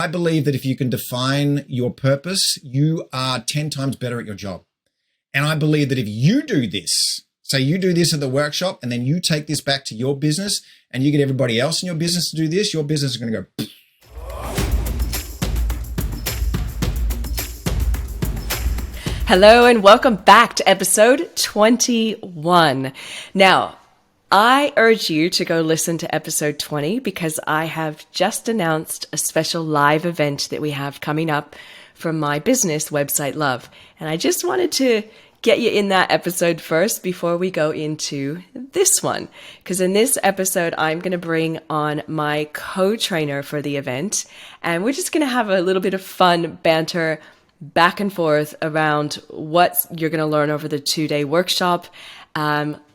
I believe that if you can define your purpose, you are 10 times better at your job. And I believe that if you do this, say you do this at the workshop and then you take this back to your business and you get everybody else in your business to do this, your business is going to go. Hello and welcome back to episode 21. Now, I urge you to go listen to episode 20 because I have just announced a special live event that we have coming up from my business website, Love. And I just wanted to get you in that episode first before we go into this one. Because in this episode, I'm going to bring on my co-trainer for the event. And we're just going to have a little bit of fun banter back and forth around what you're going to learn over the 2-day workshop.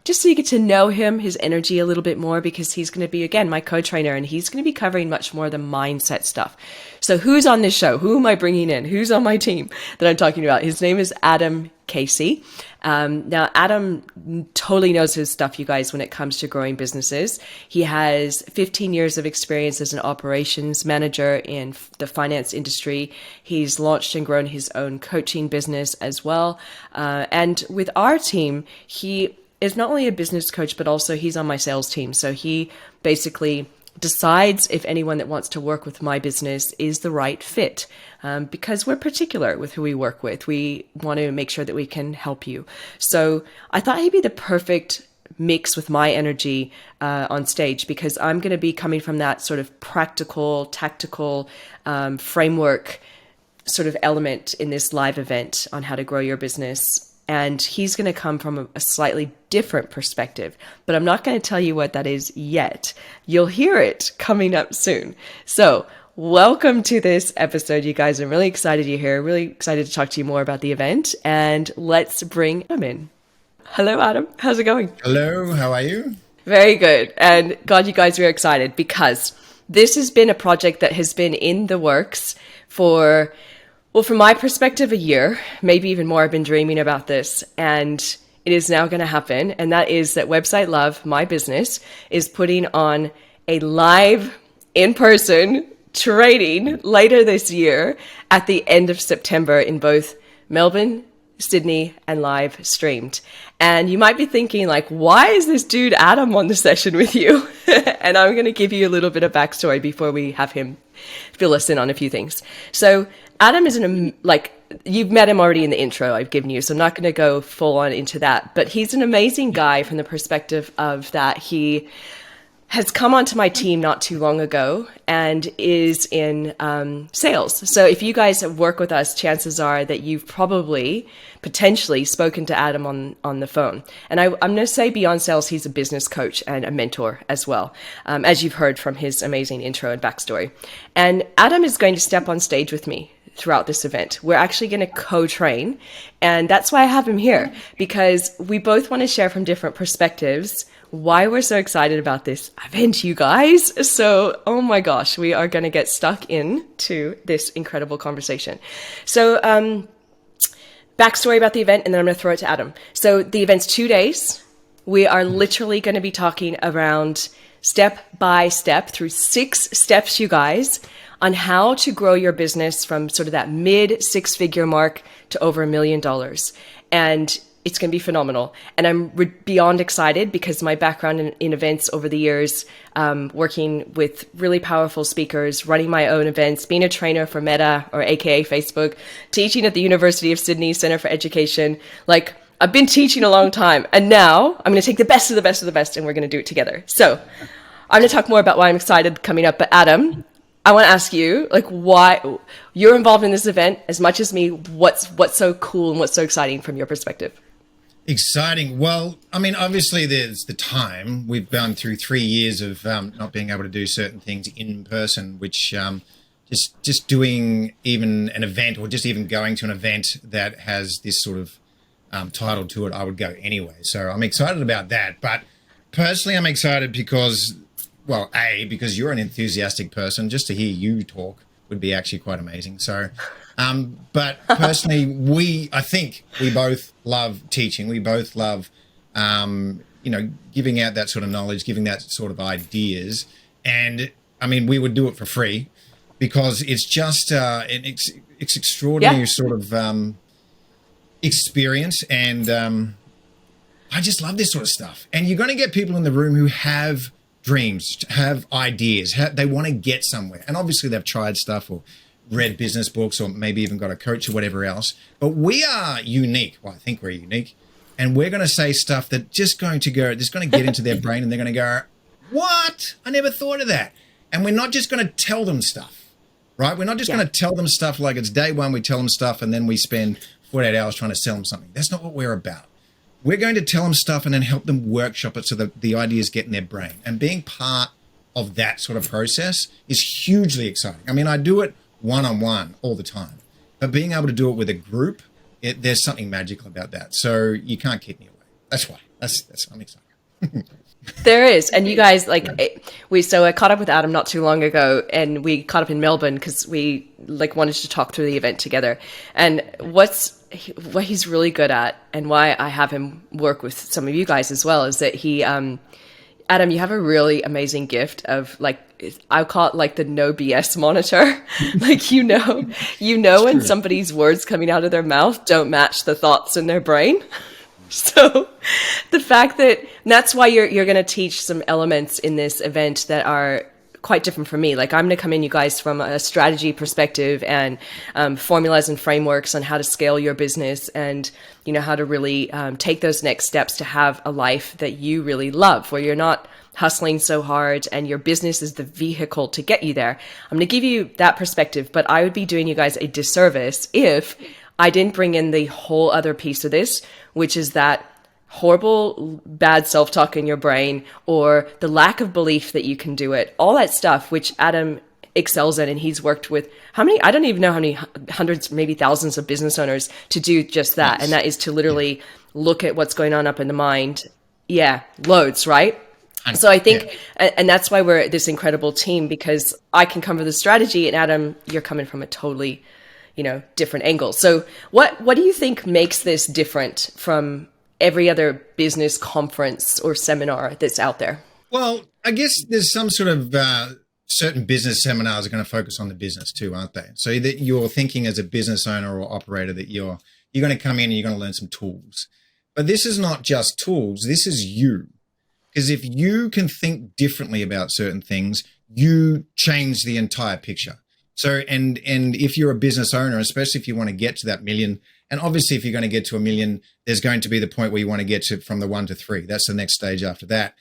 Just so you get to know him, his energy a little bit more, because he's going to be, again, my co-trainer, and he's going to be covering much more of the mindset stuff. So who's on this show? Who am I bringing in? Who's on my team that I'm talking about? His name is Adam Casey. Now, Adam totally knows his stuff, you guys, when it comes to growing businesses. He has 15 years of experience as an operations manager in the finance industry. He's launched and grown his own coaching business as well. And with our team, he is not only a business coach, but also he's on my sales team. So he basically decides if anyone that wants to work with my business is the right fit, because we're particular with who we work with. We want to make sure that we can help you. So I thought he'd be the perfect mix with my energy on stage, because I'm going to be coming from that sort of practical, tactical framework sort of element in this live event on how to grow your business. And he's going to come from a slightly different perspective, but I'm not going to tell you what that is yet. You'll hear it coming up soon. So welcome to this episode, you guys. I'm really excited you're here, really excited to talk to you more about the event, and let's bring him in. Hello, Adam. How's it going? Hello, how are you? Very good. And God, you guys are excited because this has been a project that has been in the works for, well, from my perspective, a year, maybe even more. I've been dreaming about this, and it is now going to happen. And that is that Website Love, my business, is putting on a live in-person training later this year at the end of September in both Melbourne, Sydney, and live streamed. And you might be thinking, like, why is this dude Adam on the session with you? And I'm going to give you a little bit of backstory before we have him fill us in on a few things. So Adam is you've met him already in the intro I've given you, so I'm not going to go full on into that, but he's an amazing guy from the perspective of that he has come onto my team not too long ago and is in sales. So if you guys work with us, chances are that you've probably potentially spoken to Adam on the phone. And I'm going to say beyond sales, he's a business coach and a mentor as well, as you've heard from his amazing intro and backstory. And Adam is going to step on stage with me throughout this event. We're actually going to co-train, and that's why I have him here, because we both want to share from different perspectives why we're so excited about this event, you guys. So, oh my gosh, we are going to get stuck into this incredible conversation. So, backstory about the event, and then I'm going to throw it to Adam. So the event's 2 days. We are literally going to be talking around step by step through 6 steps, you guys, on how to grow your business from sort of that mid 6-figure mark to over $1 million. And it's going to be phenomenal. And I'm beyond excited because my background in events over the years, working with really powerful speakers, running my own events, being a trainer for Meta, or AKA Facebook, teaching at the University of Sydney Centre for Education. Like, I've been teaching a long time, and now I'm going to take the best of the best of the best, and we're going to do it together. So I'm going to talk more about why I'm excited coming up. But Adam, I want to ask you, like, why you're involved in this event as much as me. What's so cool and what's so exciting from your perspective? Exciting. Well, I mean, obviously there's the time. We've gone through 3 years of not being able to do certain things in person, which just doing even an event, or just even going to an event that has this sort of title to it, I would go anyway. So I'm excited about that. But personally, I'm excited because, well, because you're an enthusiastic person. Just to hear you talk would be actually quite amazing. So, but personally, I think we both love teaching. We both love, giving out that sort of knowledge, giving that sort of ideas. And I mean, we would do it for free. because it's just it's extraordinary Yeah. sort of experience, and I just love this sort of stuff. And you're going to get people in the room who have dreams, have ideas, they want to get somewhere, and obviously they've tried stuff or read business books or maybe even got a coach or whatever else. But we are unique. Well, I think we're unique, and we're going to say stuff that just going to get into their brain, and they're going to go, "What? I never thought of that." And we're not just going to tell them stuff, right? We're not just going to tell them stuff like it's day one. We tell them stuff, and then we spend 48 hours trying to sell them something. That's not what we're about. We're going to tell them stuff and then help them workshop it so that the ideas get in their brain. And being part of that sort of process is hugely exciting. I mean, I do it one-on-one all the time, but being able to do it with a group, there's something magical about that. So you can't keep me away. That's why. I'm excited. There is. And you guys, like, I caught up with Adam not too long ago, and we caught up in Melbourne because we wanted to talk through the event together. And what he's really good at, and why I have him work with some of you guys as well, is that he, Adam, you have a really amazing gift of, I call it the no BS monitor. When somebody's words coming out of their mouth don't match the thoughts in their brain. So the fact that's why you're going to teach some elements in this event that are quite different from me. I'm going to come in, you guys, from a strategy perspective and formulas and frameworks on how to scale your business, and how to really take those next steps to have a life that you really love, where you're not hustling so hard and your business is the vehicle to get you there. I'm going to give you that perspective, but I would be doing you guys a disservice if I didn't bring in the whole other piece of this, which is that horrible, bad self-talk in your brain, or the lack of belief that you can do it, all that stuff, which Adam excels in. And he's worked with I don't even know how many hundreds, maybe thousands of business owners to do just that. And that is to literally look at what's going on up in the mind. Yeah, loads, right? So I think, and that's why we're this incredible team, because I can come from the strategy, and Adam, you're coming from a totally different angle. So what do you think makes this different from every other business conference or seminar that's out there? Well, I guess there's some sort of certain business seminars are going to focus on the business too, aren't they? So that you're thinking as a business owner or operator that you're going to come in and you're going to learn some tools. But this is not just tools. This is you. Because if you can think differently about certain things, you change the entire picture. So, and if you're a business owner, especially if you want to get to that million, and obviously if you're going to get to 1 million, there's going to be the point where you want to get to from the 1 to 3. That's the next stage after that.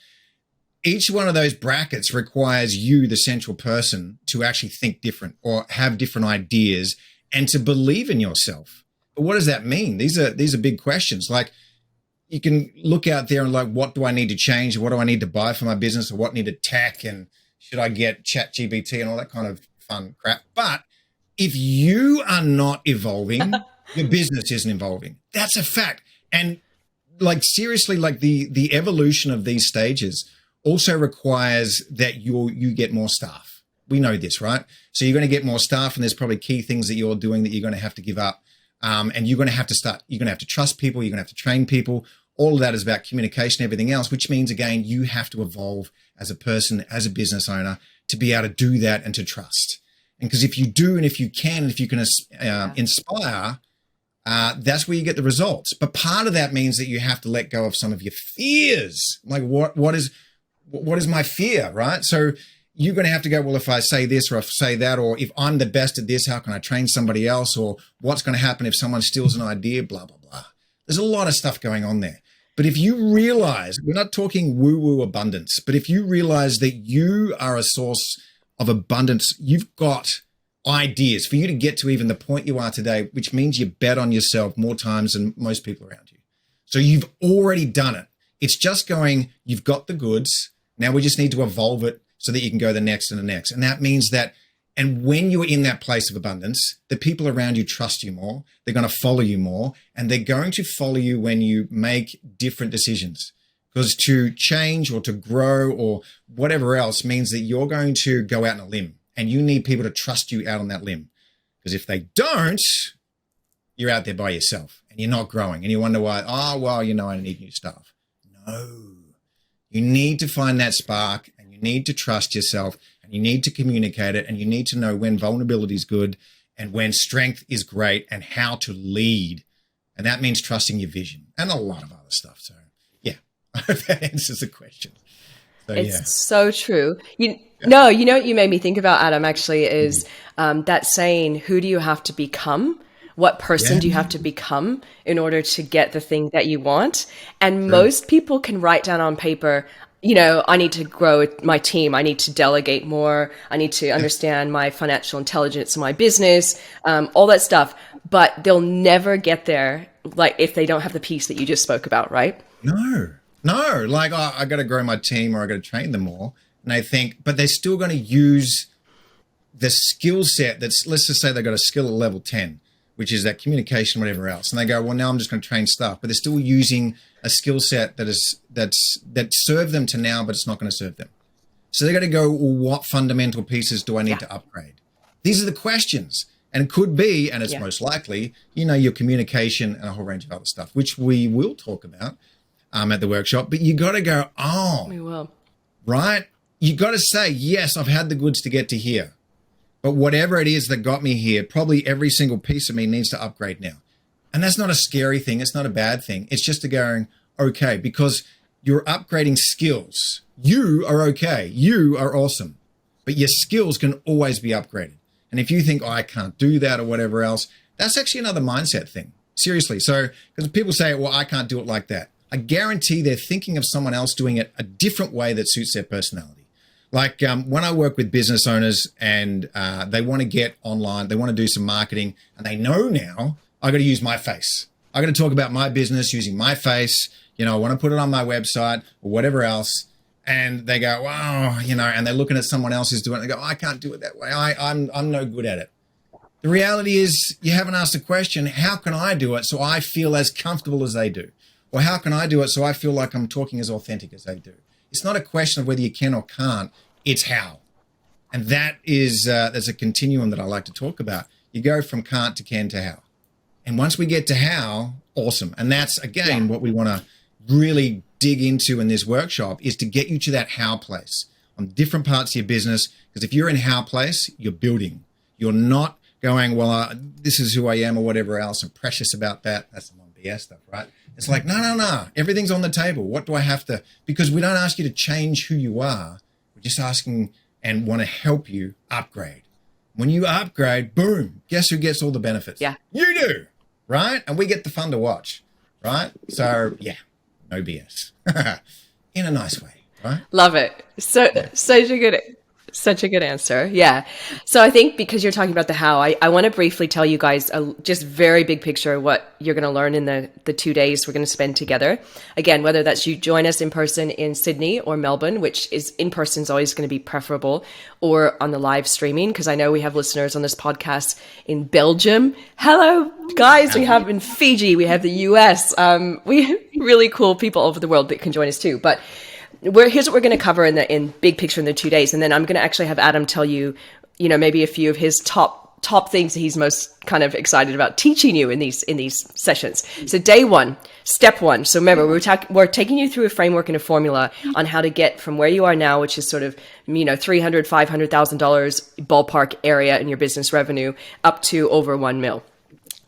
Each one of those brackets requires you, the central person, to actually think different or have different ideas and to believe in yourself. But what does that mean? These are big questions. You can look out there and what do I need to change? What do I need to buy for my business? Or what need to tech? And should I get ChatGPT and all that kind of fun crap? But if you are not evolving, your business isn't evolving. That's a fact. And seriously, the evolution of these stages also requires that you get more staff. We know this, right? So you're going to get more staff, and there's probably key things that you're doing that you're going to have to give up. And you're going to have to trust people. You're going to have to train people. All of that is about communication, everything else, which means, again, you have to evolve as a person, as a business owner, to be able to do that and to trust. And because if you do, and if you can inspire, that's where you get the results. But part of that means that you have to let go of some of your fears. What is my fear, right? So you're going to have to go, well, if I say this or if I say that, or if I'm the best at this, how can I train somebody else? Or what's going to happen if someone steals an idea, blah, blah, blah. There's a lot of stuff going on there. But if you realize, we're not talking woo-woo abundance, but if you realize that you are a source of abundance, you've got ideas for you to get to even the point you are today, which means you bet on yourself more times than most people around you. So you've already done it. It's just going, you've got the goods. Now we just need to evolve it so that you can go the next and the next. And that means that, and when you're in that place of abundance, the people around you trust you more. They're going to follow you more, and they're going to follow you when you make different decisions. Because to change or to grow or whatever else means that you're going to go out on a limb, and you need people to trust you out on that limb. Because if they don't, you're out there by yourself and you're not growing, and you wonder why, I need new staff. No, you need to find that spark, and you need to trust yourself. and you need to communicate it, and you need to know when vulnerability is good and when strength is great and how to lead. And that means trusting your vision and a lot of other stuff. So yeah, I hope that answers the question. So, it's so true. No, you know what you made me think about, Adam, actually, is that saying, who do you have to become? What person do you have to become in order to get the thing that you want? And most people can write down on paper, I need to grow my team. I need to delegate more. I need to understand my financial intelligence in my business, all that stuff. But they'll never get there, like, if they don't have the piece that you just spoke about, right? No. Like, I got to grow my team, or I got to train them more. And they think, but they're still going to use the skill set let's just say they've got a skill at level 10, which is that communication, whatever else. And they go, well, now I'm just going to train stuff, but they're still using a skill set that served them to now, but it's not going to serve them. So they got to go, well, what fundamental pieces do I need to upgrade? These are the questions. And it could be, and it's most likely, your communication and a whole range of other stuff, which we will talk about at the workshop. But you got to go, we will. Right? You got to say, yes, I've had the goods to get to here. But whatever it is that got me here, probably every single piece of me needs to upgrade now. And that's not a scary thing. It's not a bad thing. It's just going, okay, because you're upgrading skills. You are okay. You are awesome. But your skills can always be upgraded. And if you think, I can't do that or whatever else, that's actually another mindset thing. Seriously. So, because people say, well, I can't do it like that. I guarantee they're thinking of someone else doing it a different way that suits their personality. Like when I work with business owners and they want to get online, they want to do some marketing, and they know now I got to use my face. I got to talk about my business using my face. I want to put it on my website or whatever else. And they go, wow, and they're looking at someone else who's doing it. They go, I can't do it that way. I'm no good at it. The reality is you haven't asked the question, how can I do it so I feel as comfortable as they do? Or how can I do it so I feel like I'm talking as authentic as they do? It's not a question of whether you can or can't. It's how. And that is, there's a continuum that I like to talk about. You go from can't to can to how. And once we get to how, awesome. And that's, again, what we want to really dig into in this workshop is to get you to that how place on different parts of your business. Because if you're in how place, you're building. You're not going, well, this is who I am or whatever else. I'm precious about that. That's some BS stuff, right? It's like, no. Everything's on the table. What do I have to? Because we don't ask you to change who you are. We're just asking and want to help you upgrade. When you upgrade, boom, guess who gets all the benefits? Yeah. You do, right? And we get the fun to watch, right? So, yeah, no BS. In a nice way, right? Love it. Such a good answer. Yeah. So I think because you're talking about the how, I want to briefly tell you guys just very big picture of what you're going to learn in the 2 days we're going to spend together. Again, whether that's you join us in person in Sydney or Melbourne, which is in person is always going to be preferable, or on the live streaming, because I know we have listeners on this podcast in Belgium. Hello, guys. We have in Fiji. We have the US. We have really cool people all over the world that can join us too. But here's what we're going to cover in big picture in the 2 days. And then I'm going to actually have Adam tell you, maybe a few of his top things that he's most kind of excited about teaching you in these sessions. So day one, step one. So remember, we're taking you through a framework and a formula on how to get from where you are now, which is sort of, $300,000, $500,000 ballpark area in your business revenue, up to over 1 mil.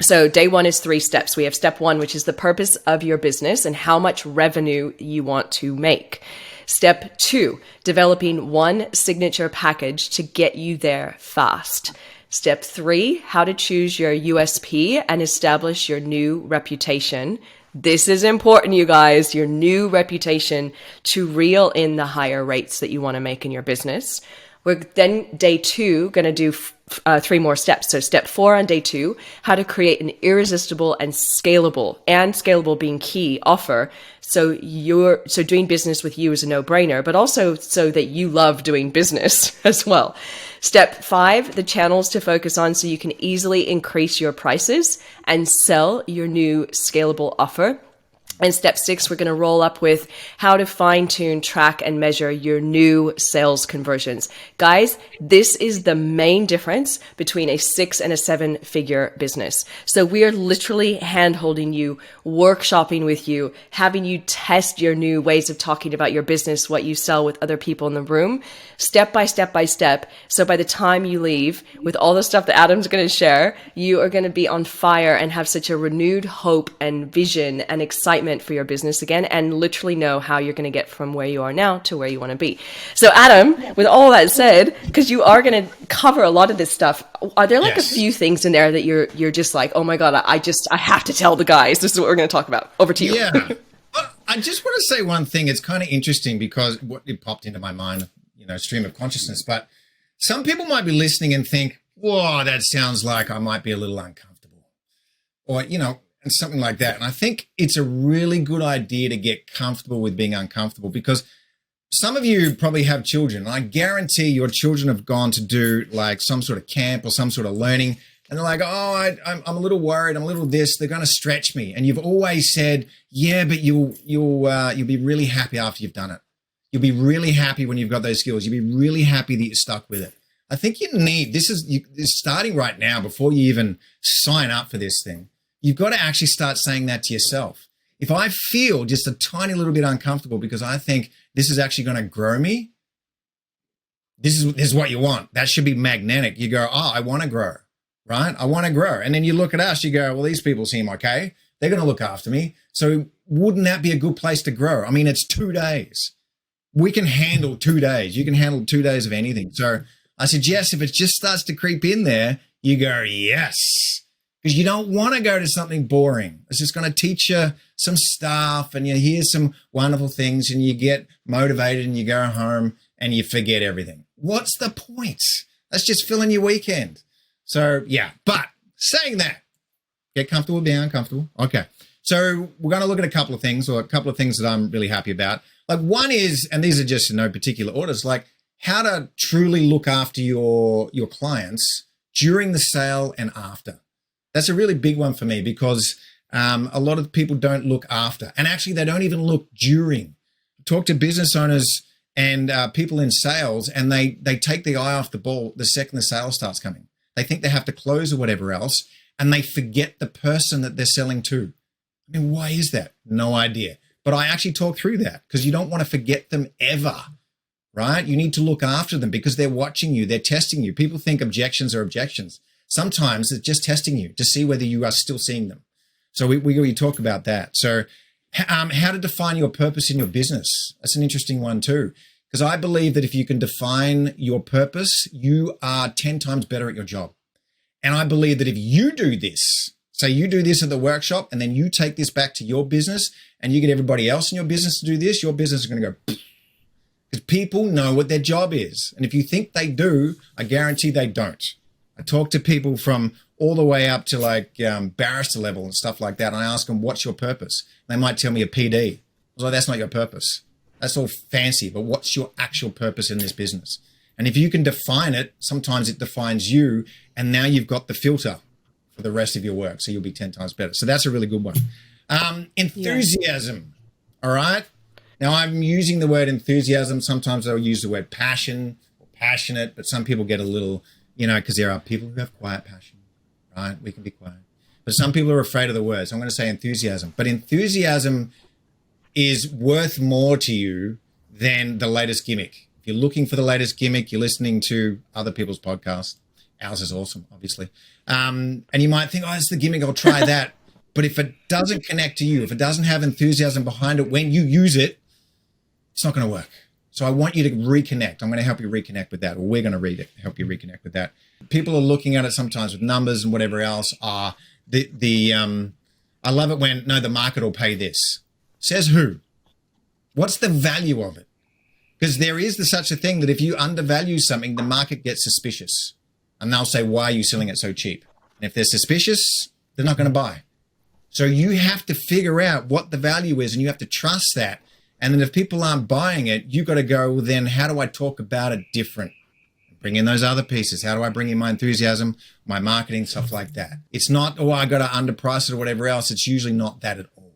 So day one is 3 steps. We have step one, which is the purpose of your business and how much revenue you want to make. Step 2, developing one signature package to get you there fast. Step 3, how to choose your USP and establish your new reputation. This is important, you guys, your new reputation to reel in the higher rates that you want to make in your business. We're then day 2 going to do 3 more steps. So step 4 on day 2, how to create an irresistible and scalable being key offer. So doing business with you is a no-brainer, but also so that you love doing business as well. Step 5, the channels to focus on so you can easily increase your prices and sell your new scalable offer. And step 6, we're going to roll up with how to fine tune, track, and measure your new sales conversions. Guys, this is the main difference between a 6 and a 7-figure business. So we are literally hand holding you, workshopping with you, having you test your new ways of talking about your business, what you sell with other people in the room, step by step by step. So by the time you leave with all the stuff that Adam's going to share, you are going to be on fire and have such a renewed hope and vision and excitement for your business again, and literally know how you're going to get from where you are now to where you want to be. So Adam, with all that said, because you are going to cover a lot of this stuff, are there like a few things in there that you're just like, oh my God, I have to tell the guys, this is what we're going to talk about. Over to you. Yeah. I just want to say one thing. It's kind of interesting because it popped into my mind, stream of consciousness, but some people might be listening and think, whoa, that sounds like I might be a little uncomfortable, or, and something like that. And I think it's a really good idea to get comfortable with being uncomfortable, because some of you probably have children. I guarantee your children have gone to do like some sort of camp or some sort of learning, and they're like, oh, I'm a little worried. I'm a little this. They're going to stretch me. And you've always said, yeah, but you'll be really happy after you've done it. You'll be really happy when you've got those skills. You'll be really happy that you're stuck with it. I think this is starting right now before you even sign up for this thing. You've got to actually start saying that to yourself. If I feel just a tiny little bit uncomfortable because I think this is actually going to grow me, this is what you want. That should be magnetic. You go, oh, I want to grow, right? I want to grow. And then you look at us, you go, well, these people seem okay. They're going to look after me. So wouldn't that be a good place to grow? I mean, it's 2 days. We can handle 2 days. You can handle 2 days of anything. So I suggest if it just starts to creep in there, you go, yes. Because you don't want to go to something boring. It's just going to teach you some stuff and you hear some wonderful things and you get motivated and you go home and you forget everything. What's the point? That's just filling your weekend. So, yeah. But saying that, get comfortable with being uncomfortable. Okay. So we're going to look at a couple of things, or a couple of things that I'm really happy about. Like one is, and these are just in no particular orders, like how to truly look after your clients during the sale and after. That's a really big one for me because a lot of people don't look after, and actually they don't even look during. Talk to business owners and people in sales, and they take the eye off the ball the second the sales starts coming. They think they have to close or whatever else, and they forget the person that they're selling to. I mean, why is that? No idea. But I actually talk through that because you don't want to forget them ever, right? You need to look after them because they're watching you. They're testing you. People think objections are objections. Sometimes it's just testing you to see whether you are still seeing them. So we talk about that. So how to define your purpose in your business. That's an interesting one too, because I believe that if you can define your purpose, you are 10 times better at your job. And I believe that if you do this, say you do this at the workshop and then you take this back to your business and you get everybody else in your business to do this, your business is going to go, because people know what their job is. And if you think they do, I guarantee they don't. I talk to people from all the way up to like barrister level and stuff like that. And I ask them, what's your purpose? They might tell me a PD. I was like, that's not your purpose. That's all fancy, but what's your actual purpose in this business? And if you can define it, sometimes it defines you. And now you've got the filter for the rest of your work. So you'll be 10 times better. So that's a really good one. Enthusiasm. All right. Now I'm using the word enthusiasm. Sometimes I'll use the word passion or passionate, but some people get a little, because there are people who have quiet passion, right? We can be quiet. But some people are afraid of the word. So I'm going to say enthusiasm. But enthusiasm is worth more to you than the latest gimmick. If you're looking for the latest gimmick, you're listening to other people's podcasts. Ours is awesome, obviously. And you might think, oh, it's the gimmick, I'll try that. But if it doesn't connect to you, if it doesn't have enthusiasm behind it when you use it, it's not going to work. So I want you to reconnect. I'm going to help you reconnect with that, or we're going to help you reconnect with that. People are looking at it sometimes with numbers and whatever else. I love it when, no, the market will pay this. Says who? What's the value of it? Because there is such a thing that if you undervalue something, the market gets suspicious. And they'll say, why are you selling it so cheap? And if they're suspicious, they're not going to buy. So you have to figure out what the value is, and you have to trust that. And then if people aren't buying it, you've got to go, well, then how do I talk about it different? Bring in those other pieces. How do I bring in my enthusiasm, my marketing, stuff like that? It's not, oh, I got to underprice it or whatever else. It's usually not that at all.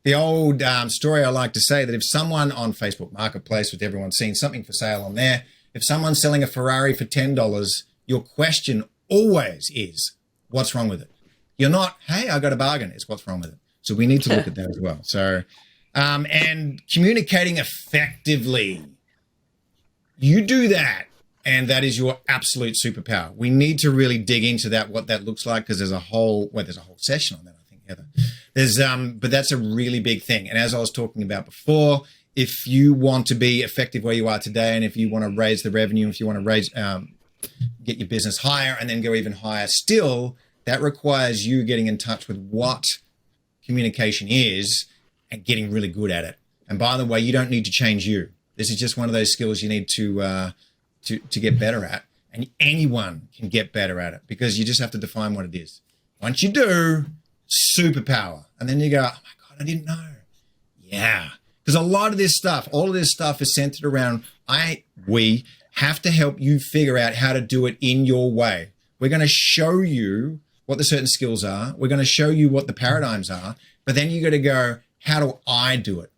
The old story I like to say that if someone on Facebook Marketplace, with everyone seeing something for sale on there, if someone's selling a Ferrari for $10, your question always is, what's wrong with it? You're not, hey, I got a bargain. It's what's wrong with it. So we need to look at that as well. So, and communicating effectively, you do that, and that is your absolute superpower. We need to really dig into that, what that looks like, because there's a whole session on that, I think, Heather. But that's a really big thing. And as I was talking about before, if you want to be effective where you are today, and if you want to raise the revenue, if you want to raise, get your business higher and then go even higher still, that requires you getting in touch with what communication is and getting really good at it. And by the way, you don't need to change you. This is just one of those skills you need to get better at. And anyone can get better at it because you just have to define what it is. Once you do, superpower. And then you go, oh my God, I didn't know. Yeah. Because a lot of this stuff, all of this stuff is centered around, we have to help you figure out how to do it in your way. We're going to show you what the certain skills are. We're going to show you what the paradigms are. But then you got to go, how do I do it?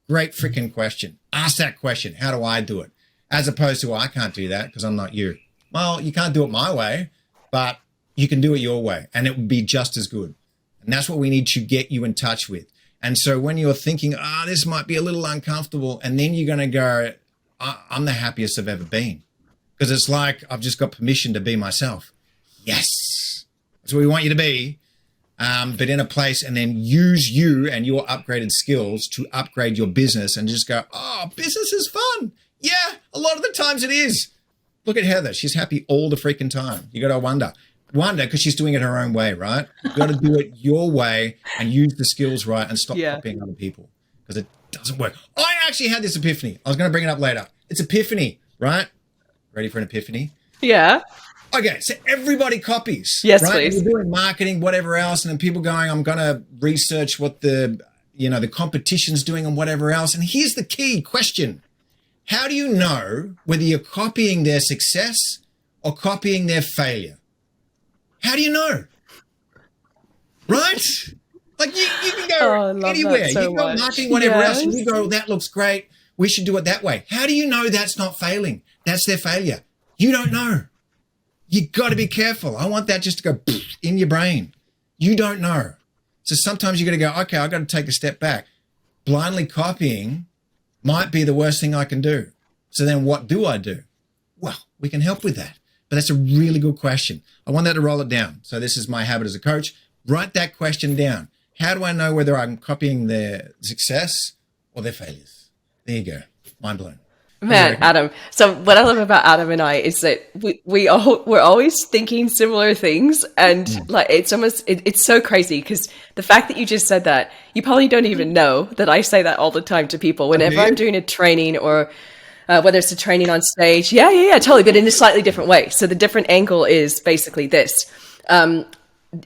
Great freaking question. Ask that question. How do I do it? As opposed to, well, I can't do that because I'm not you. Well, you can't do it my way, but you can do it your way and it would be just as good. And that's what we need to get you in touch with. And so when you're thinking, this might be a little uncomfortable, and then you're going to go, I'm the happiest I've ever been. Because it's like, I've just got permission to be myself. Yes. That's what we want you to be. But in a place, and then use you and your upgraded skills to upgrade your business and just go, business is fun. Yeah, a lot of the times it is. Look at Heather. She's happy all the freaking time. You got to wonder because she's doing it her own way, right? You got to do it your way and use the skills right and stop copying other people because it doesn't work. I actually had this epiphany. I was going to bring it up later. It's epiphany, right? Ready for an epiphany? Yeah. Okay, so everybody copies. Yes, right? please. You're doing marketing, whatever else, and then people going, I'm going to research what the competition's doing and whatever else. And here's the key question. How do you know whether you're copying their success or copying their failure? How do you know? Right? Like you can go anywhere. So you can go much. marketing, whatever else, and you go, that looks great. We should do it that way. How do you know that's not failing? That's their failure. You don't know. You got to be careful. I want that just to go in your brain. You don't know. So sometimes you got to go, okay, I got to take a step back. Blindly copying might be the worst thing I can do. So then what do I do? Well, we can help with that. But that's a really good question. I want that to roll it down. So this is my habit as a coach. Write that question down. How do I know whether I'm copying their success or their failures? There you go. Mind blown. Man, Adam. So what I love about Adam and I is that we're always thinking similar things, and like it's almost it's so crazy because the fact that you just said that, you probably don't even know that I say that all the time to people whenever I'm doing a training or whether it's a training on stage. Yeah, totally, but in a slightly different way. So the different angle is basically this.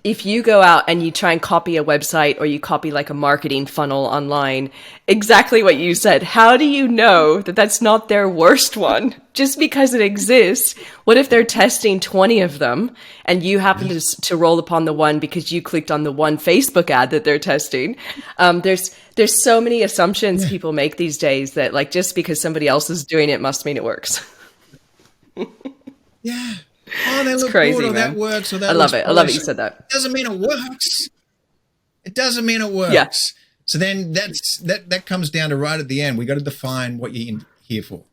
If you go out and you try and copy a website or you copy like a marketing funnel online, exactly what you said, how do you know that that's not their worst one just because it exists? What if they're testing 20 of them and you happen to roll upon the one because you clicked on the one Facebook ad that they're testing? There's so many assumptions people make these days that like just because somebody else is doing it must mean it works. Yeah. Oh, they look crazy, good, or man. that works, or that I love it. I love that you polished. said that. It doesn't mean it works. It doesn't mean it works. Yeah. So then that comes down to right at the end. We got to define what you're in here for.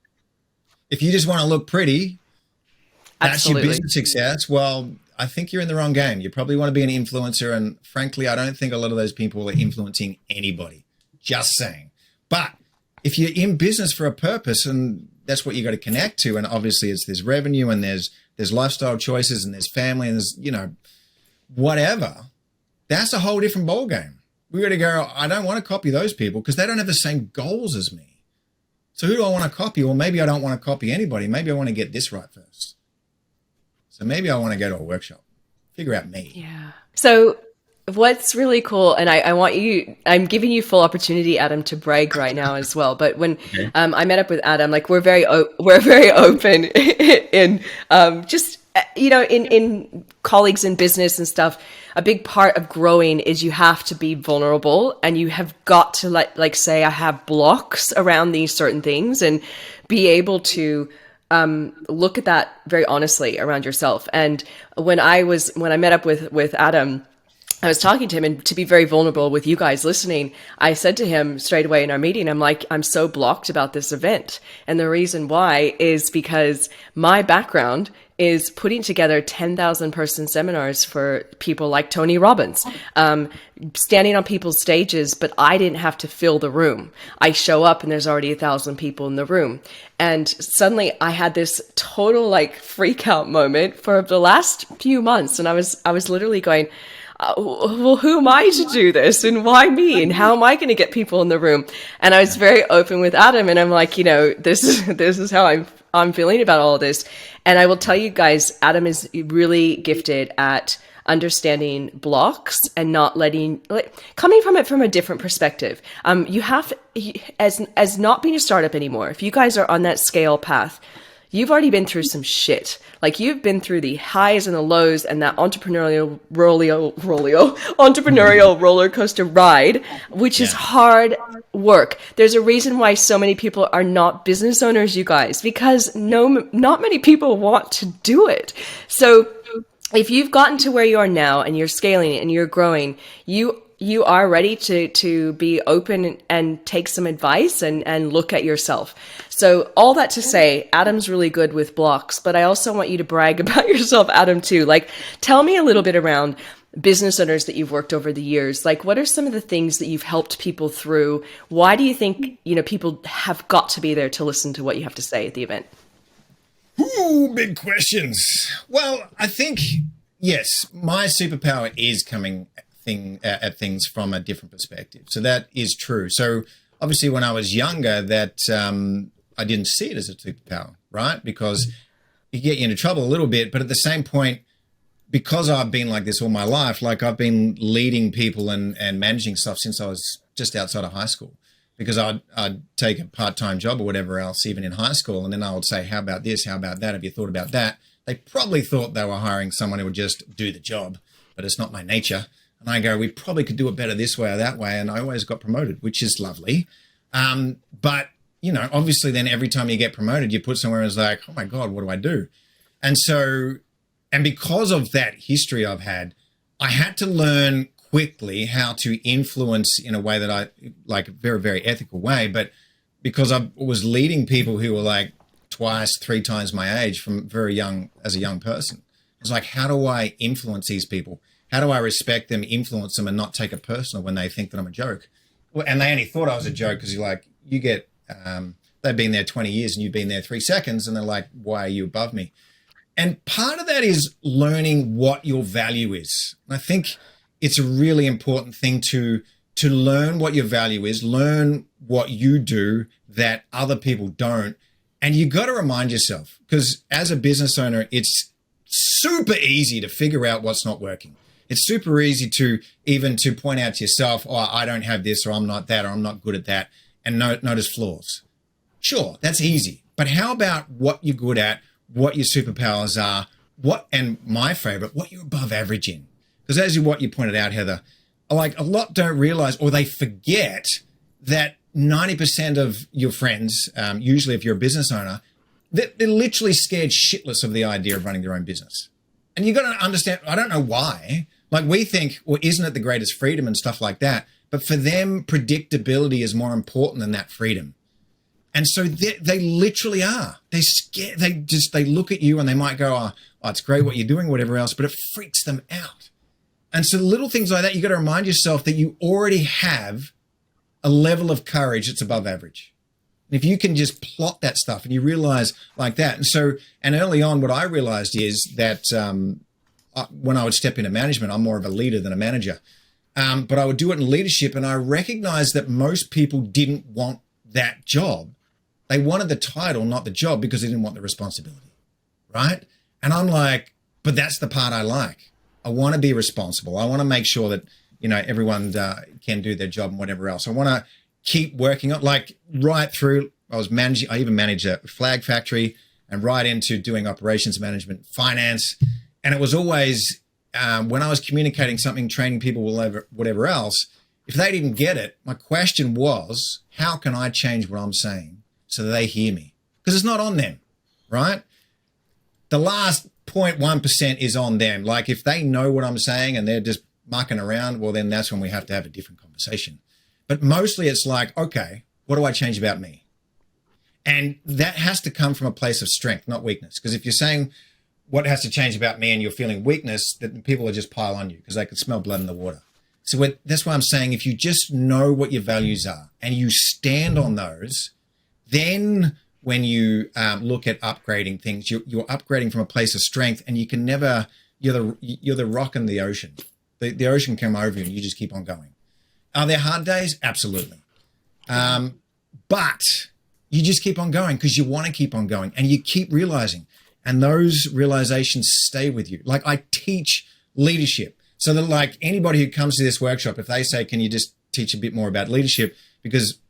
If you just want to look pretty, that's your business success. Well, I think you're in the wrong game. You probably want to be an influencer. And frankly, I don't think a lot of those people are influencing anybody. Just saying. But if you're in business for a purpose, and that's what you got to connect to, and obviously there's revenue and there's lifestyle choices and there's family and there's, whatever, that's a whole different ballgame. We got to go, I don't want to copy those people because they don't have the same goals as me. So who do I want to copy? Well, maybe I don't want to copy anybody. Maybe I want to get this right first. So maybe I want to go to a workshop, figure out me. Yeah. So what's really cool, and I'm giving you full opportunity, Adam, to brag right now as well. But when I met up with Adam, like we're very open in just you know, in colleagues in business and stuff, a big part of growing is you have to be vulnerable, and you have got to like say, I have blocks around these certain things, and be able to look at that very honestly around yourself. And when I met up with Adam, I was talking to him, and to be very vulnerable with you guys listening, I said to him straight away in our meeting, I'm like, I'm so blocked about this event. And the reason why is because my background is putting together 10,000 person seminars for people like Tony Robbins, standing on people's stages, but I didn't have to fill the room. I show up and there's already 1,000 people in the room. And suddenly I had this total like freak out moment for the last few months. And I was literally going, well, who am I to do this, and why me, and how am I going to get people in the room? And I was very open with Adam, and I'm like, you know, this is how I'm feeling about all of this. And I will tell you guys, Adam is really gifted at understanding blocks and not letting, coming from it from a different perspective. You have, as not being a startup anymore, if you guys are on that scale path, you've already been through some shit. Like, you've been through the highs and the lows and that entrepreneurial roller coaster ride, which is hard work. There's a reason why so many people are not business owners, you guys, because not many people want to do it. So if you've gotten to where you are now and you're scaling and you're growing, you are ready to be open and take some advice and look at yourself. So all that to say, Adam's really good with blocks, but I also want you to brag about yourself, Adam, too. Like, tell me a little bit around business owners that you've worked over the years. Like, what are some of the things that you've helped people through? Why do you think, you know, people have got to be there to listen to what you have to say at the event? Ooh, big questions. Well, I think, yes, my superpower is coming at things from a different perspective. So that is true. So obviously when I was younger, that I didn't see it as a superpower, right? Because it get you into trouble a little bit, but at the same point, because I've been like this all my life, like I've been leading people and managing stuff since I was just outside of high school, because I'd take a part-time job or whatever else, even in high school. And then I would say, how about this? How about that? Have you thought about that? They probably thought they were hiring someone who would just do the job, but it's not my nature. And I go, we probably could do it better this way or that way. And I always got promoted, which is lovely. But, you know, obviously then every time you get promoted, you put somewhere and it's like, oh my God, what do I do? And so, and because of that history I've had, I had to learn quickly how to influence in a way that I like, a very, very ethical way. But because I was leading people who were like twice, 3 times my age from very young, as a young person, it's like, how do I influence these people? How do I respect them, influence them, and not take it personal when they think that I'm a joke? Well, and they only thought I was a joke because you're like, you get, they've been there 20 years and you've been there 3 seconds, and they're like, why are you above me? And part of that is learning what your value is. And I think it's a really important thing to learn what your value is, learn what you do that other people don't. And you got to remind yourself, because as a business owner, it's super easy to figure out what's not working. It's super easy to point out to yourself, oh, I don't have this, or I'm not that, or I'm not good at that, and notice flaws. Sure, that's easy. But how about what you're good at, what your superpowers are, and my favorite, what you're above average in? Because as what you pointed out, Heather, like a lot don't realize, or they forget that 90% of your friends, usually if you're a business owner, they're literally scared shitless of the idea of running their own business. And you got to understand, I don't know why. Like, we think, well, isn't it the greatest freedom and stuff like that? But for them, predictability is more important than that freedom. And so they literally are. They're scared. They look at you and they might go, oh, it's great what you're doing, whatever else, but it freaks them out. And so little things like that, you got to remind yourself that you already have a level of courage that's above average. And if you can just plot that stuff and you realize like that. And so, and early on, what I realized is that when I would step into management, I'm more of a leader than a manager. But I would do it in leadership. And I recognized that most people didn't want that job. They wanted the title, not the job, because they didn't want the responsibility. Right. And I'm like, but that's the part I like. I want to be responsible. I want to make sure that, you know, everyone can do their job and whatever else. I want to keep working on, like, right through. I even managed a flag factory. and right into doing operations management, finance. And it was always when I was communicating something, training people, whatever else, if they didn't get it, my question was, how can I change what I'm saying so that they hear me? Because it's not on them, right? The last 0.1% is on them. Like if they know what I'm saying and they're just mucking around, well, then that's when we have to have a different conversation. But mostly it's like, okay, what do I change about me? And that has to come from a place of strength, not weakness. Because if you're saying what has to change about me and you're feeling weakness, then people will just pile on you because they can smell blood in the water. So that's why I'm saying if you just know what your values are and you stand on those, then when you look at upgrading things, you're upgrading from a place of strength, and you can never, you're the rock in the ocean. The ocean can come over you and you just keep on going. Are there hard days? Absolutely. But you just keep on going because you want to keep on going, and you keep realizing, and those realizations stay with you. Like I teach leadership. So that like anybody who comes to this workshop, if they say, can you just teach a bit more about leadership? Because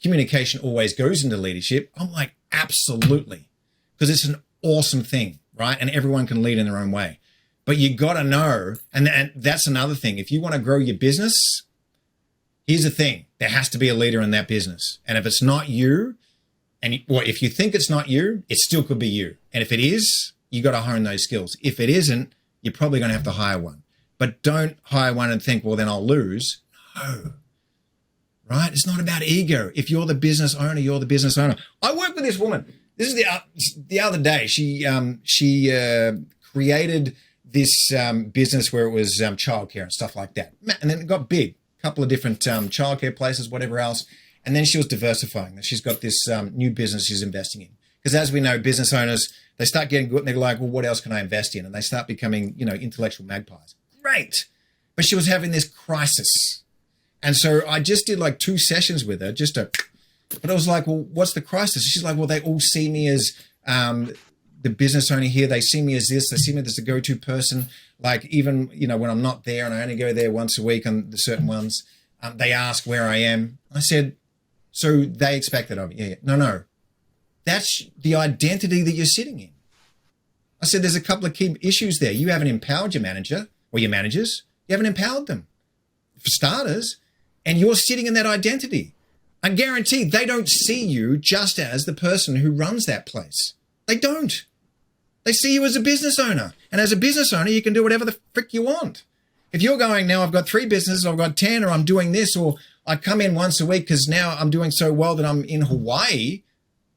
communication always goes into leadership. I'm like, absolutely. Because it's an awesome thing, right? And everyone can lead in their own way. But you got to know, and that's another thing. If you want to grow your business, here's the thing. There has to be a leader in that business. And if it's not you, if you think it's not you, it still could be you. And if it is, you got to hone those skills. If it isn't, you're probably going to have to hire one. But don't hire one and think, well, then I'll lose. No. Right? It's not about ego. If you're the business owner, you're the business owner. I work with this woman. This is the other day. She created this business where it was childcare and stuff like that. And then it got big. A couple of different childcare places, whatever else. And then she was diversifying. She's got this new business she's investing in. Because as we know, business owners, they start getting good and they're like, well, what else can I invest in? And they start becoming, intellectual magpies. Great. But she was having this crisis. And so I just did like 2 sessions with her but I was like, well, what's the crisis? She's like, well, they all see me as the business owner here. They see me as this. They see me as the go-to person. Like even, when I'm not there and I only go there once a week on the certain ones, they ask where I am. I said, so they expect that of me. Yeah. No. That's the identity that you're sitting in. I said, there's a couple of key issues there. You haven't empowered your manager or your managers. You haven't empowered them, for starters, and you're sitting in that identity. I guarantee they don't see you just as the person who runs that place. They don't. They see you as a business owner. And as a business owner, you can do whatever the frick you want. If you're going, now I've got 3 businesses, I've got 10, or I'm doing this, or I come in once a week because now I'm doing so well that I'm in Hawaii,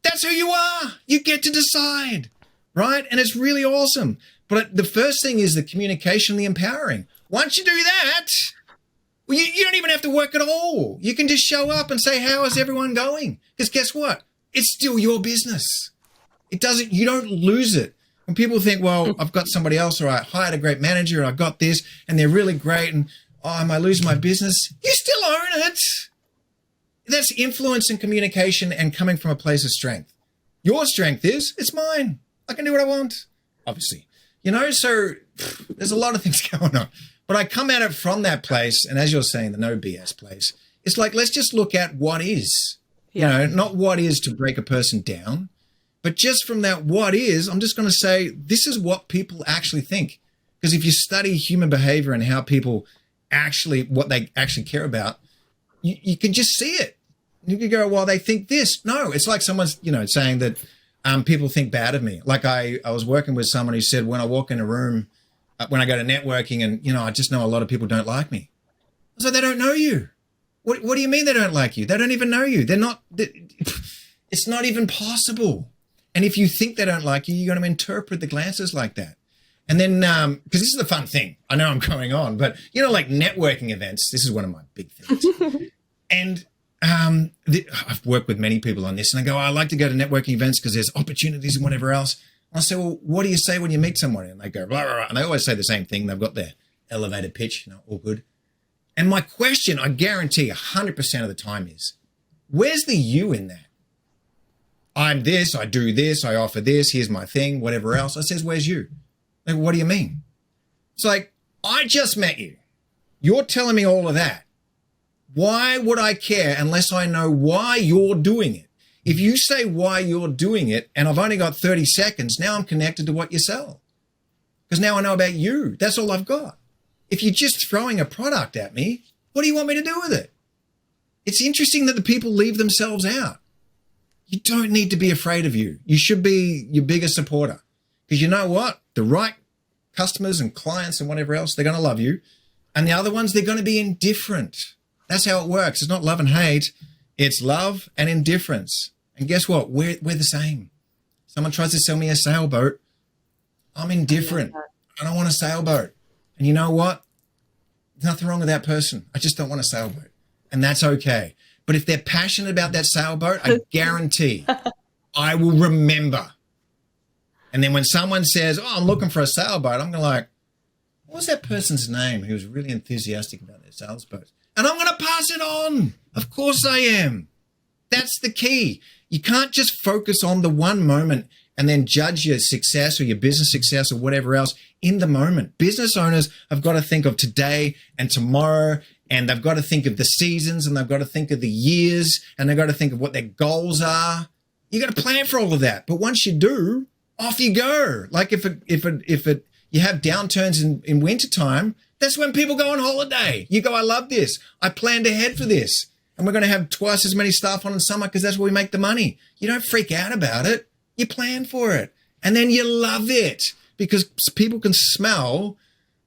that's who you are. You get to decide, right? And it's really awesome. But the first thing is the communication, the empowering. Once you do that, well, you don't even have to work at all. You can just show up and say, how is everyone going? Because guess what? It's still your business. You don't lose it. When people think, well, I've got somebody else, or I hired a great manager and I got this and they're really great and, am I losing my business? You still own it. That's influence and communication and coming from a place of strength. Your strength is, it's mine. I can do what I want, obviously. So there's a lot of things going on. But I come at it from that place, and as you're saying, the no BS place. It's like, let's just look at what is. Yeah. Not what is to break a person down, but just from that what is, I'm just going to say, this is what people actually think. Because if you study human behavior and how people what they actually care about, you can just see it. You can go, well, they think this. No, it's like someone's, saying that people think bad of me. Like I was working with someone who said, when I walk in a room, when I go to networking and, I just know a lot of people don't like me. I was like, they don't know you. What do you mean they don't like you? They don't even know you. It's not even possible. And if you think they don't like you, you're going to interpret the glances like that. And then, because this is the fun thing, I know I'm going on, but, like networking events, this is one of my big things. And I've worked with many people on this, and I go, I like to go to networking events because there's opportunities and whatever else. And I say, well, what do you say when you meet someone? And they go, blah, blah, blah. And they always say the same thing. They've got their elevated pitch, all good. And my question, I guarantee 100% of the time is, where's the you in that? I'm this, I do this, I offer this, here's my thing, whatever else. I says, where's you? Like, what do you mean? It's like, I just met you. You're telling me all of that. Why would I care unless I know why you're doing it? If you say why you're doing it and I've only got 30 seconds, now I'm connected to what you sell. Because now I know about you. That's all I've got. If you're just throwing a product at me, what do you want me to do with it? It's interesting that the people leave themselves out. You don't need to be afraid of you. You should be your biggest supporter. Because you know what? The right customers and clients and whatever else, they're going to love you. And the other ones, they're going to be indifferent. That's how it works. It's not love and hate. It's love and indifference. And guess what? We're the same. Someone tries to sell me a sailboat. I'm indifferent. I don't want a sailboat. And you know what? There's nothing wrong with that person. I just don't want a sailboat. And that's okay. But if they're passionate about that sailboat, I guarantee I will remember. And then when someone says, oh, I'm looking for a sailboat, I'm going to like, what was that person's name who was really enthusiastic about their sailboat? And I'm going to pass it on. Of course I am. That's the key. You can't just focus on the one moment and then judge your success or your business success or whatever else in the moment. Business owners have got to think of today and tomorrow, and they've got to think of the seasons, and they've got to think of the years, and they've got to think of what their goals are. You got to plan for all of that. But once you do, off you go. Like if you have downturns in wintertime, that's when people go on holiday. You go, I love this. I planned ahead for this. And we're going to have twice as many staff on in summer because that's where we make the money. You don't freak out about it. You plan for it. And then you love it because people can smell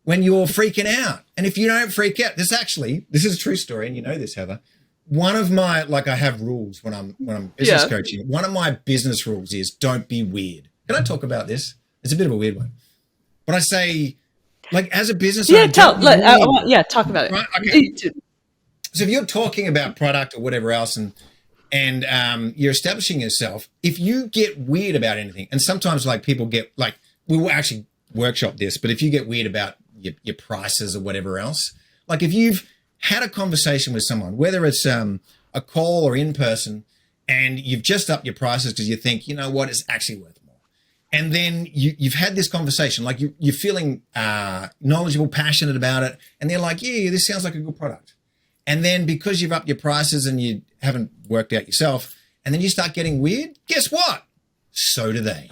when you're freaking out. And if you don't freak out, this is a true story. And you know this, Heather. One of my, I have rules when I'm business coaching. One of my business rules is don't be weird. Can I talk about this? It's a bit of a weird one. But I say, as a business owner, talk about it. Right? Okay. So if you're talking about product or whatever else and you're establishing yourself, if you get weird about anything, and sometimes people get we will actually workshop this, but if you get weird about your prices or whatever else, if you've had a conversation with someone, whether it's a call or in person, and you've just upped your prices because you think, you know what, it's actually worth more. And then you've had this conversation, you're feeling knowledgeable, passionate about it, and they're like, yeah, this sounds like a good product. And then because you've upped your prices and you haven't worked out yourself, and then you start getting weird, guess what? So do they.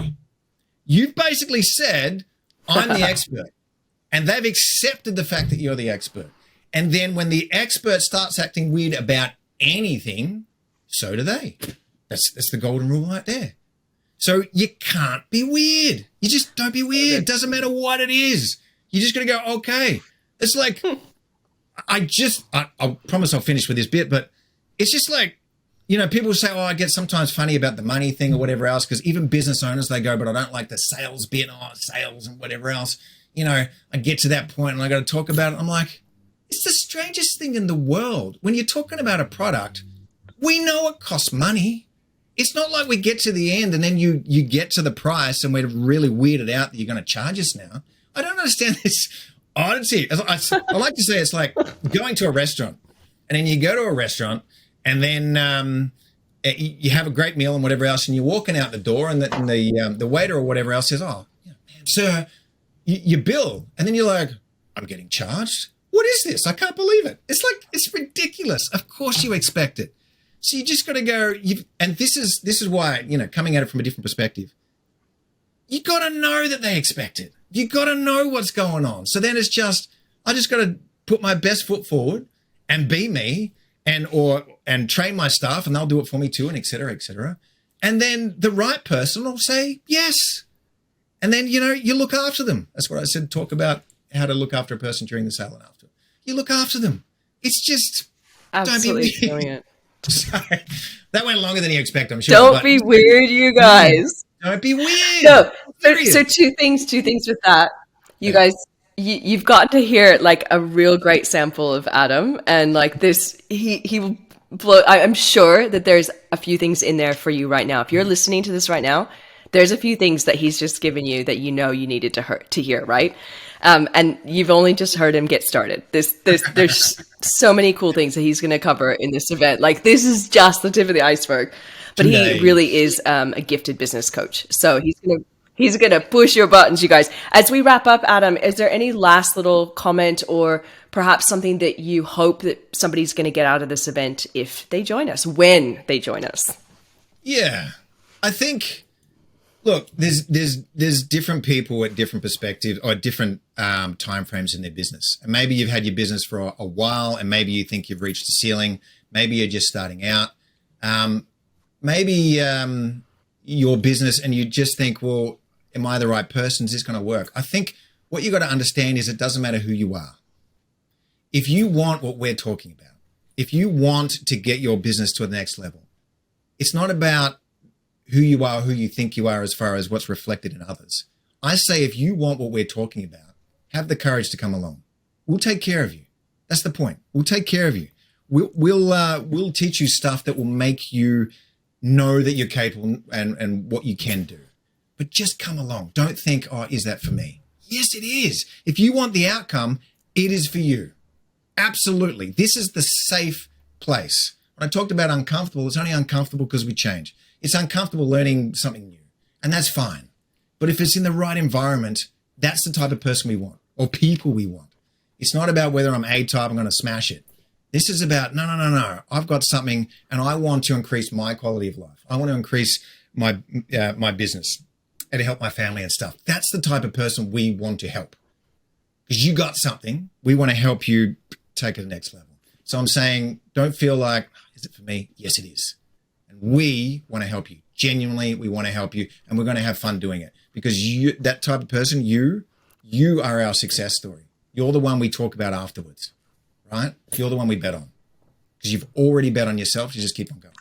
You've basically said, I'm the expert. And they've accepted the fact that you're the expert. And then when the expert starts acting weird about anything, so do they. That's the golden rule right there. So you can't be weird. You just don't be weird. It doesn't matter what it is. You just got to go, okay. It's like... I promise I'll finish with this bit, but it's just people say, oh, I get sometimes funny about the money thing or whatever else, because even business owners, they go, but I don't like the sales bit, sales and whatever else. I get to that point and I got to talk about it. I'm like, it's the strangest thing in the world. When you're talking about a product, we know it costs money. It's not like we get to the end and then you get to the price and we're really weirded out that you're going to charge us now. I don't understand this oddity. I like to say it's like going to a restaurant, and then you go to a restaurant and then you have a great meal and whatever else, and you're walking out the door and the waiter or whatever else says, oh, man, sir, you bill. And then you're like, I'm getting charged? What is this? I can't believe it. It's ridiculous. Of course you expect it. So you just got to go, and this is why, coming at it from a different perspective, you got to know that they expect it. You got to know what's going on. So then I just got to put my best foot forward and be me and train my staff, and they'll do it for me too, and et cetera, et cetera. And then the right person will say yes. And then, you look after them. That's what I said, talk about how to look after a person during the sale and after. You look after them. It's just, absolutely don't be brilliant. Sorry. That went longer than you expect, I'm sure. Don't be weird, you guys. Don't be weird. No. So two things with that. You guys, you've gotten to hear a real great sample of Adam, and this, he will blow. I'm sure that there's a few things in there for you right now. If you're listening to this right now, there's a few things that he's just given you that you needed to hear, right? And you've only just heard him get started. There's so many cool things that he's going to cover in this event. This is just the tip of the iceberg. But he really is a gifted business coach. So he's gonna push your buttons, you guys. As we wrap up, Adam, is there any last little comment or perhaps something that you hope that somebody's going to get out of this event if they join us, when they join us? Yeah, I think. Look, there's different people at different perspectives or different time frames in their business, and maybe you've had your business for a while, and maybe you think you've reached the ceiling. Maybe you're just starting out. Maybe your business, and you just think, well, am I the right person? Is this going to work? I think what you got to understand is it doesn't matter who you are. If you want what we're talking about, if you want to get your business to the next level, it's not about who you are, who you think you are, as far as what's reflected in others. I say, if you want what we're talking about, have the courage to come along. We'll take care of you. That's the point. We'll take care of you. We'll teach you stuff that will make you know that you're capable and what you can do. But just come along. Don't think, oh, is that for me? Yes, it is. If you want the outcome, it is for you. Absolutely. This is the safe place. When I talked about uncomfortable, it's only uncomfortable because we change. It's uncomfortable learning something new, and that's fine. But if it's in the right environment, that's the type of person we want, or people we want. It's not about whether I'm A-type, I'm going to smash it. This is about, no. I've got something, and I want to increase my quality of life. I want to increase my my business and to help my family and stuff. That's the type of person we want to help. Because you got something, we want to help you take it to the next level. So I'm saying, don't feel like, is it for me? Yes, it is. And we want to help you. Genuinely, we want to help you, and we're going to have fun doing it. Because you, that type of person, you are our success story. You're the one we talk about afterwards, right? You're the one we bet on. Because you've already bet on yourself. You just keep on going.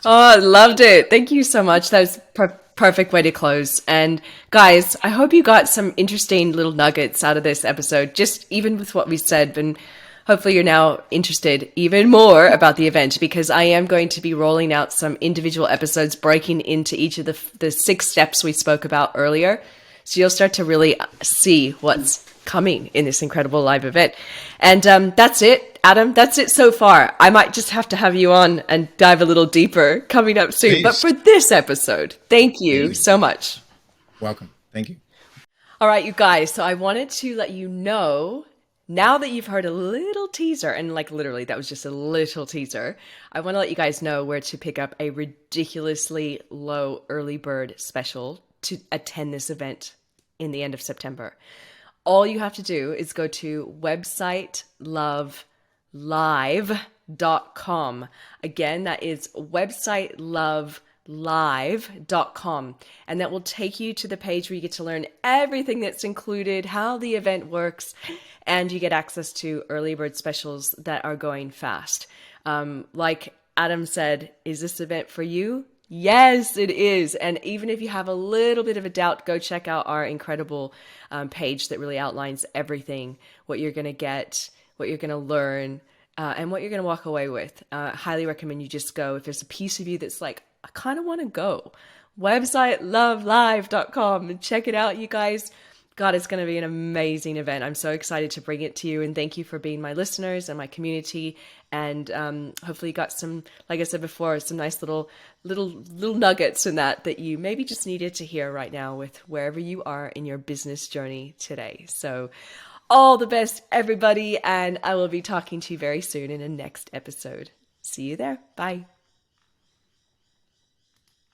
Oh, I loved it. Thank you so much. That was perfect way to close. And guys, I hope you got some interesting little nuggets out of this episode, just even with what we said. And hopefully you're now interested even more about the event, because I am going to be rolling out some individual episodes breaking into each of the 6 steps we spoke about earlier. So you'll start to really see what's coming in this incredible live event. And that's it, Adam. That's it so far. I might just have to have you on and dive a little deeper coming up soon. Please. But for this episode, thank you so much. Welcome. Thank you. All right, you guys. So I wanted to let you know, now that you've heard a little teaser, and like literally that was just a little teaser, I want to let you guys know where to pick up a ridiculously low early bird special to attend this event in the end of September. All you have to do is go to websitelovelive.com. Again, that is websitelovelive.com. And that will take you to the page where you get to learn everything that's included, how the event works, and you get access to early bird specials that are going fast. Like Adam said, is this event for you? Yes, it is. And even if you have a little bit of a doubt, go check out our incredible page that really outlines everything, what you're going to get, what you're going to learn, and what you're going to walk away with. Highly recommend you just go. If there's a piece of you that's like, I kind of want to go, websitelovelive.com, and check it out, you guys. God, it's going to be an amazing event. I'm so excited to bring it to you, and thank you for being my listeners and my community. And hopefully you got some, like I said before, some nice little nuggets in that you maybe just needed to hear right now with wherever you are in your business journey today. So all the best, everybody, and I will be talking to you very soon in the next episode. See you there. Bye.